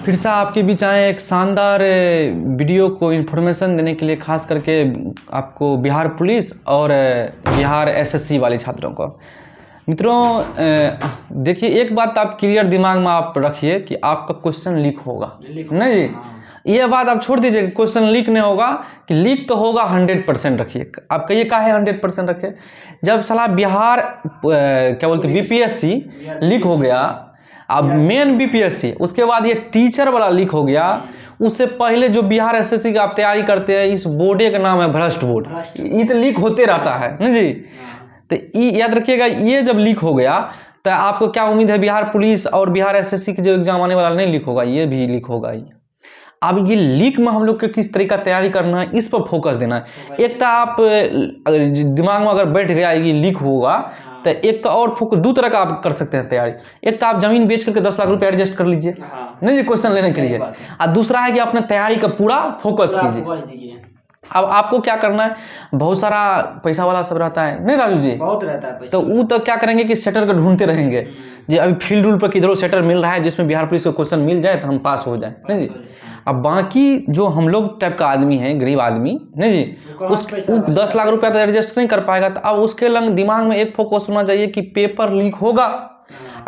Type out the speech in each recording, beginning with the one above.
फिर से आपके बीच आए एक शानदार वीडियो को इन्फॉर्मेशन देने के लिए, खास करके आपको बिहार पुलिस और बिहार एसएससी वाले छात्रों को। मित्रों देखिए, एक बात आप क्लियर दिमाग में आप रखिए कि आपका क्वेश्चन लीक होगा नहीं जी। ये बात आप छोड़ दीजिए, क्वेश्चन लीक नहीं होगा, कि लीक तो होगा 100% रखिए। आप कहिए काहे 100% रखे? जब साला बिहार क्या बोलते बीपीएससी लीक हो गया, अब मेन बीपीएससी, उसके बाद ये टीचर वाला लीक हो गया, उससे पहले जो बिहार एसएससी की आप तैयारी करते हैं, इस बोर्डे का नाम है भ्रष्ट बोर्ड। ये तो लीक होते रहता है ना जी। तो याद रखिएगा, ये जब लीक हो गया तो आपको क्या उम्मीद है? बिहार पुलिस और बिहार एसएससी की जो एग्जाम आने वाला नहीं लीक होगा, ये भी लीक होगा ही। अब ये लीक में हम लोग को किस तरीका तैयारी करना है, इस पर फोकस देना है। एक तो आप दिमाग में अगर बैठ गया ये लीक होगा, तो एक तो और दो तरह का आप कर सकते हैं तैयारी। एक तो आप जमीन बेच करके 10 लाख रुपए एडजस्ट कर लीजिए नहीं जी, क्वेश्चन लेने के लिए। और दूसरा है कि अपने तैयारी का पूरा फोकस कीजिए। अब आपको क्या करना है, बहुत सारा पैसा वाला सब रहता है नहीं राजू जी, बहुत रहता है पैसा। तो वो तो क्या करेंगे कि सेटर को ढूंढते रहेंगे जी। अभी फील्ड रूल पर किधरों सेटर मिल रहा है जिसमें बिहार पुलिस को क्वेश्चन मिल जाए तो हम पास हो जाए नहीं जी। अब बाकी जो हम लोग टाइप का आदमी है, गरीब आदमी नहीं जी, उसको 10 लाख रुपया तो एडजस्ट नहीं कर पाएगा। तो अब उसके लंग दिमाग में एक फोकस होना चाहिए कि पेपर लीक होगा,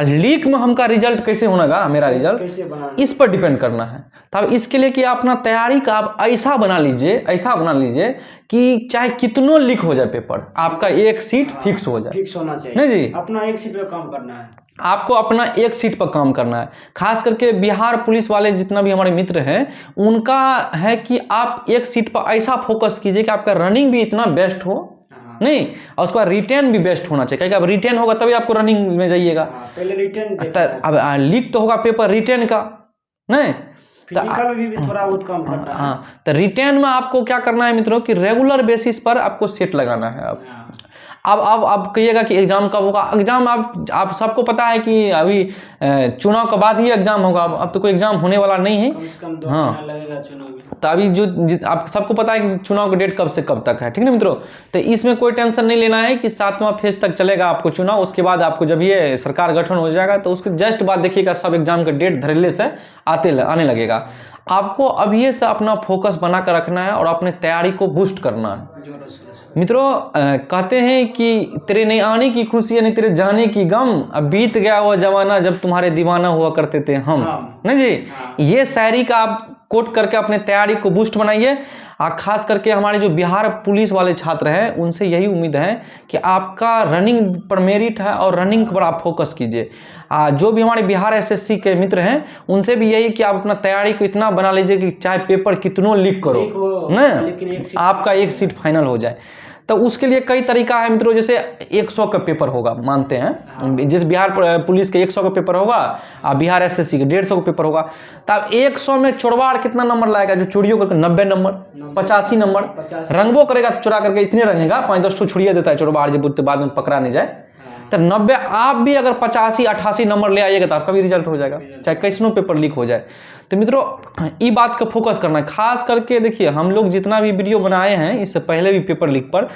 लीक में हमका रिजल्ट कैसे होगा, मेरा रिजल्ट इस पर डिपेंड करना है। तब इसके लिए कि अपना तैयारी का आप ऐसा बना लीजिए कि चाहे कितनों लीक हो जाए पेपर, आपका एक सीट फिक्स हो जाए। फिक्स होना चाहिए नहीं जी, अपना एक सीट पे काम करना है। आपको अपना एक सीट पर काम करना है। खास करके बिहार पुलिस वाले जितना भी हमारे मित्र हैं, उनका है कि आप एक सीट पर ऐसा फोकस कीजिए कि आपका रनिंग भी इतना बेस्ट हो नहीं, और उसके बाद रिटेन भी बेस्ट होना चाहिए, क्योंकि अब रिटेन होगा तभी आपको रनिंग में जाइएगा। पहले रिटेन, अब लीक तो होगा पेपर रिटेन का नहीं, फिजिकल में भी थोड़ा बहुत कम करना है। हाँ, तो रिटेन में आपको क्या करना है मित्रों कि रेगुलर बेसिस पर आपको सेट लगाना है। अब कहिएगा कि एग्जाम कब होगा? एग्जाम आप सबको पता है कि अभी चुनाव के बाद ही एग्जाम होगा। अब तो कोई एग्जाम होने वाला नहीं है, कम से कम 2 महीना लगेगा चुनाव में। तो अभी जो आप सबको पता है कि चुनाव का डेट कब से कब तक है, ठीक है मित्रों। तो इसमें कोई टेंशन नहीं लेना है कि 7वां फेज तक चलेगा आपको चुनाव। उसके बाद आपको जब ये सरकार गठन हो जाएगा तो उसके जस्ट बाद देखिएगा सब एग्जाम का डेट धड़ल्ले से आने लगेगा। आपको अभी से अपना फोकस बना कर रखना है और अपने तैयारी को बूस्ट करना है मित्रों। कहते हैं कि तेरे नहीं आने की खुशी यानी तेरे जाने की गम, अब बीत गया वो जमाना जब तुम्हारे दीवाना हुआ करते थे हम नहीं जी। ये शायरी का आप कोट करके अपने तैयारी को बूस्ट बनाइए। खास करके हमारे जो बिहार पुलिस वाले छात्र हैं, उनसे यही उम्मीद है कि आपका रनिंग पर मेरिट है और रनिंग पर आप फोकस कीजिए। जो भी हमारे बिहार एसएससी के मित्र हैं, उनसे भी यही कि आप अपना तैयारी को इतना बना लीजिए कि चाहे पेपर कितनों लीक करो ना, आपका एक सीट फाइनल हो जाए। तो उसके लिए कई तरीका है मित्रों, जैसे 100 का पेपर होगा, मानते हैं जिस बिहार पुलिस के 100 का पेपर होगा, बिहार एसएससी के 150 का पेपर होगा। तब 100 में चोरवाड़ कितना नंबर लाएगा? जो चोरियों करके 90 नंबर 85 नंबर रंगबो करेगा तो चुरा करके इतने रंगेगा, 5-10 तो छुड़िए देता है चोरवाड़, जब बाद में पकड़ा नहीं जाए। तो 90 आप भी अगर 85-88 नंबर ले आइएगा तो आपका भी रिजल्ट हो जाएगा, चाहे कैसनो पेपर लीक हो जाए। तो मित्रों ये बात का फोकस करना है। खास करके देखिए, हम लोग जितना भी वीडियो बनाए हैं इससे पहले भी पेपर लीक पर,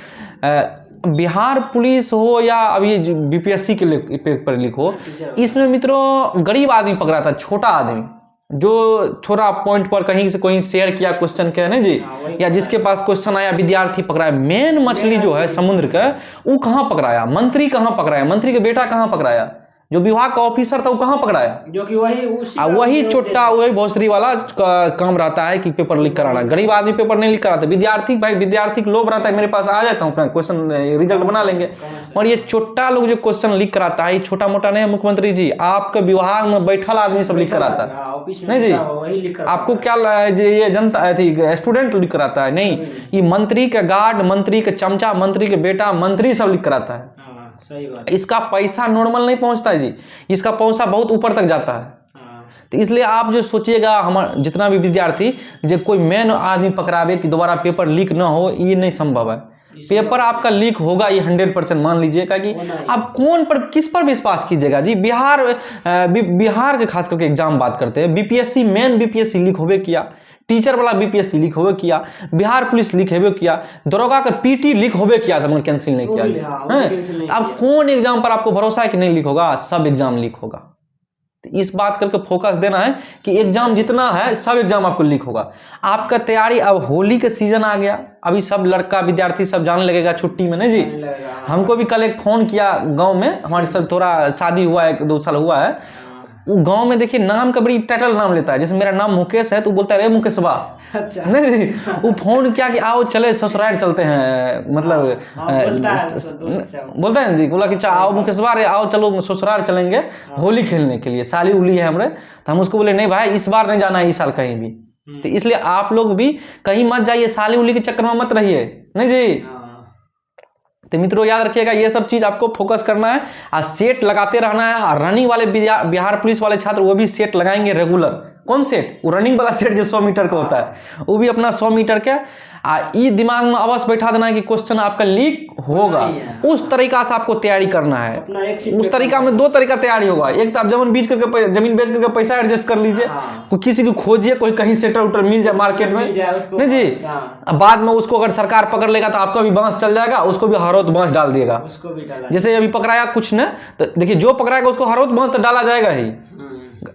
बिहार पुलिस हो या अभी बीपीएससी के पेपर लीक हो, इसमें मित्रों गरीब आदमी पकड़ा था, छोटा आदमी जो थोड़ा पॉइंट पर कहीं से कोई शेयर किया क्वेश्चन के नहीं जी, या जिसके पास क्वेश्चन आया विद्यार्थी पकड़ाया। मेन मछली जो है समुद्र का, वो कहाँ पकड़ाया? मंत्री कहाँ पकड़ाया? मंत्री का बेटा कहाँ पकड़ाया? जो विभाग का ऑफिसर था वो कहाँ पकड़ाया? जो कि वही चोट्टा, वही भोसरी वाला काम रहता है कि पेपर लीक कराना। गरीब आदमी पेपर नहीं लीक कराता, विद्यार्थी भाई, विद्यार्थी को लोभ रहता है मेरे पास आ जाता हूँ, अपना क्वेश्चन रिजल्ट बना लेंगे। और ये चोट्टा लोग जो क्वेश्चन लीक कराता है, छोटा मोटा नहीं है मुख्यमंत्री जी, आपके विभाग में बैठल आदमी सब लीक कराता है नहीं जी। आपको क्या ये जनता थी स्टूडेंट लीक कराता है? नहीं, ये मंत्री के गार्ड, मंत्री के चमचा, मंत्री के बेटा, मंत्री सब लीक कराता है। सही बात। इसका पैसा नॉर्मल नहीं पहुंचता है जी, इसका पैसा बहुत ऊपर तक जाता है। तो इसलिए आप जो सोचिएगा, हमारा जितना भी विद्यार्थी, जब कोई मेन आदमी पकड़ावे कि दोबारा पेपर लीक ना हो, ये नहीं संभव है। पेपर आपका लीक होगा ये 100% मान लीजिएगा। कि आप कौन पर किस पर विश्वास कीजिएगा जी? बिहार के खास करके एग्जाम बात करते हैं, बीपीएससी मेन बीपीएससी लीक होवे किया, टीचर वाला बीपीएससी लीक होवे किया, बिहार पुलिस लीक होवे किया, दरोगा का पीटी लीक होवे किया था, मगर कैंसिल नहीं किया। अब कौन एग्जाम पर आपको भरोसा है कि नहीं लीक होगा? सब एग्जाम लीक होगा। तो इस बात करके फोकस देना है कि एग्जाम जितना है सब एग्जाम आपको लीक होगा। आपका तैयारी, अब होली का सीजन आ गया, अभी सब लड़का विद्यार्थी सब जाने लगेगा छुट्टी में, नहीं जी। हमको भी कल एक फोन किया गांव में, हमारे सब थोड़ा शादी हुआ है, 1-2 साल हुआ है, वो गांव में देखिए नाम का बड़ी टाइटल नाम लेता है, जैसे मेरा नाम मुकेश है तो बोलता है रे मुकेशवा। अच्छा। नहीं, वो फोन क्या कि आओ चले ससुराल चलते हैं, मतलब बोलता है जी, बोला कि आओ मुकेशवा रे, आओ चलो ससुराल चलेंगे होली खेलने के लिए, साली उली है हमरे। तो हम उसको बोले नहीं भाई इस बार नहीं जाना है, इस साल कहीं भी। तो इसलिए आप लोग भी कहीं मत जाइए, साली उली के चक्कर में मत रहिए, नहीं जी। तो मित्रों याद रखिएगा ये सब चीज आपको फोकस करना है और सेट लगाते रहना है। और रनिंग वाले बिहार पुलिस वाले छात्र वो भी सेट लगाएंगे रेगुलर। कौन सेट? वो रनिंग वाला सेट जो 100 मीटर का होता है, वो भी अपना 100 मीटर का। ये दिमाग में अवश्य बैठा देना है कि क्वेश्चन आपका लीक होगा, उस तरीका से आपको तैयारी करना है। उस तरीका में 2 तरीका तैयारी होगा, एक तो आप जमीन बेच करके पैसा एडजस्ट कर लीजिए, कोई किसी को खोजिए, कोई कहीं सेटर उटर मिल जाए मार्केट में, नहीं जी। बाद में उसको अगर सरकार पकड़ लेगा तो आपका भी बांस चल जाएगा, उसको भी हरोत बांस डाल देगा। जैसे अभी पकड़ाया कुछ ने, तो देखिए जो पकड़ाएगा उसको हरोत बांस तो डाला जाएगा ही,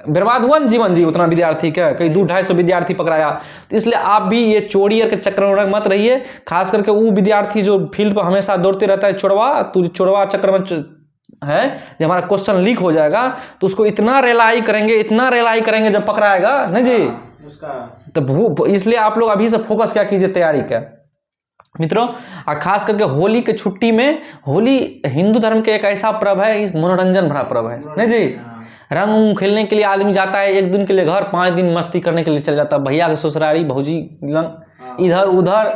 बर्बाद हुआ ना जीवन जी उतना विद्यार्थी का, कई 200-250 विद्यार्थी पकड़ाया। तो इसलिए आप भी ये चोरी के चक्कर में मत रहिए, खास करके वो विद्यार्थी जो फील्ड पर हमेशा दौड़ते रहता है चोरवा चक्कर में है, जब हमारा क्वेश्चन लीक हो जाएगा तो उसको इतना रेलाई करेंगे जब पकड़ाएगा, नहीं जी उसका। तो इसलिए आप लोग अभी से फोकस क्या कीजिए तैयारी का मित्रों। और खास करके होली के छुट्टी में, होली हिंदू धर्म के एक ऐसा पर्व है, इस मनोरंजन भरा पर्व है, नहीं जी। रंग उंग खेलने के लिए आदमी जाता है 1 दिन के लिए घर, 5 दिन मस्ती करने के लिए चल जाता है भैया के ससुरारी भौजी इधर उधर,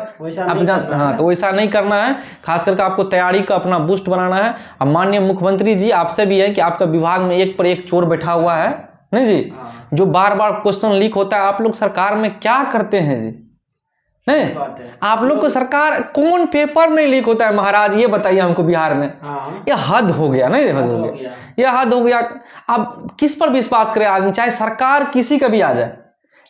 आप जान। हाँ, तो वैसा नहीं करना है। खास करके आपको तैयारी का अपना बूस्ट बनाना है। अब माननीय मुख्यमंत्री जी आपसे भी है कि आपका विभाग में एक पर एक चोर बैठा हुआ है, नहीं जी, जो बार बार क्वेश्चन लीक होता है। आप लोग सरकार में क्या करते हैं जी? नहीं, आप लोग को सरकार कौन पेपर नहीं लीक होता है महाराज, ये बताइए हमको बिहार में। ये हद हो गया, नहीं हद हो गया, ये हद हो गया। अब किस पर विश्वास करे आदमी, चाहे सरकार किसी का भी आ जाए,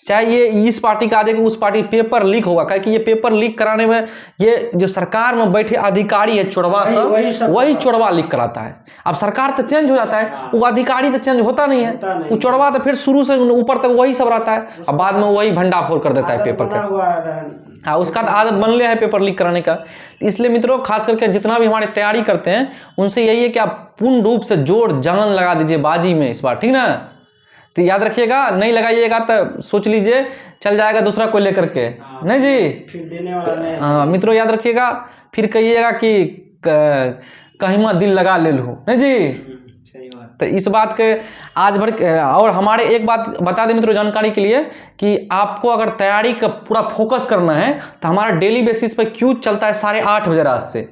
चाहे ये इस पार्टी का आ जाए कि उस पार्टी, पेपर लीक होगा। क्योंकि ये पेपर लीक कराने में ये जो सरकार में बैठे अधिकारी है चोरवा सब, वही चोरवा लीक कराता है। अब सरकार तो चेंज हो जाता है, वो अधिकारी तो चेंज होता नहीं है, वो चोरवा तो फिर शुरू से ऊपर तक वही सब रहता है, अब बाद में वही भंडाफोड़ कर देता है पेपर का। हाँ, उसका तो आदत बन लिया है पेपर लीक कराने का। इसलिए मित्रों खास करके जितना भी हमारे तैयारी करते हैं उनसे यही है कि आप पूर्ण रूप से जोर जान लगा दीजिए बाजी में इस बार, ठीक ना। तो याद रखिएगा, नहीं लगाइएगा तो सोच लीजिए चल जाएगा दूसरा कोई लेकर के, नहीं जी, फिर देने वाला नहीं। हाँ मित्रों याद रखिएगा, फिर कहिएगा कि कहीं मत दिल लगा ले लो, नहीं जी। तो इस बात के आज भर। और हमारे एक बात बता दें मित्रों जानकारी के लिए कि आपको अगर तैयारी का पूरा फोकस करना है तो हमारा डेली बेसिस पे क्यूज चलता है 8:30 बजे रात से,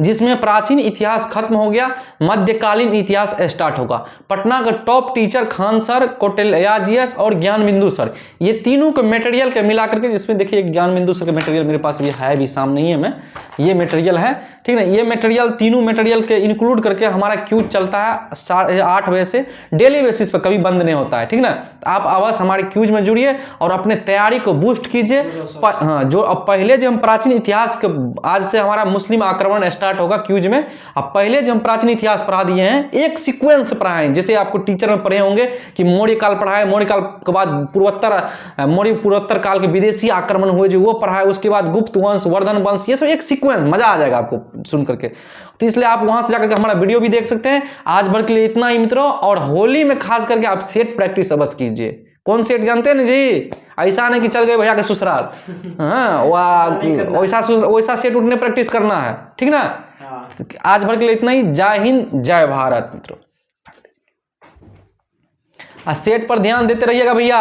जिसमें प्राचीन इतिहास खत्म हो गया, मध्यकालीन इतिहास स्टार्ट होगा। पटना का top teacher Khan sir, Kautilya GS और ज्ञान बिंदु सर, ये तीनों के मटेरियल के मिला करके, जिसमें देखिए ज्ञान बिंदु सर का मटेरियल मेरे पास भी है, भी सामने ही है, मैं ये मटेरियल है, ठीक है। ये मटेरियल तीनों मटेरियल के इंक्लूड करके हमारा क्यूज चलता है 8:30 बजे से, डेली बेसिस पर, कभी बंद नहीं होता है, ठीक ना। आप अवश्य हमारे क्यूज में जुड़िए और अपने तैयारी को बूस्ट कीजिए। हाँ, जो अब पहले जो हम प्राचीन इतिहास के, आज से हमारा मुस्लिम आक्रमण स्टार्ट होगा क्यूज में। अब पहले जो हम प्राचीन इतिहास पढ़ा दिए हैं, एक सीक्वेंस पढ़ाएं, जैसे आपको टीचर में पढ़े होंगे कि मौर्य काल पढ़ाए, मौर्य काल के बाद पूर्वोत्तर काल के विदेशी आक्रमण हुए जो वो पढ़ाए, उसके बाद गुप्त वंश, वर्धन वंश, ये सब एक सीक्वेंस, मजा आ जाएगा आपको सुन करके। तो इसलिए आप वहां से जाकर के हमारा वीडियो भी देख सकते हैं। आज भर के लिए इतना ही मित्रों, और होली में खास करके आप सेट प्रैक्टिस अवश्य कीजिए। कौन सेट जानते हैं ना जी? ऐसा नहीं कि चल गए भैया के ससुराल, हाँ वैसा सेट उठने प्रैक्टिस करना है, ठीक ना। आज भर के लिए इतना ही। जय हिंद, जय भारत मित्रों। सेट पर ध्यान देते रहिएगा भैया।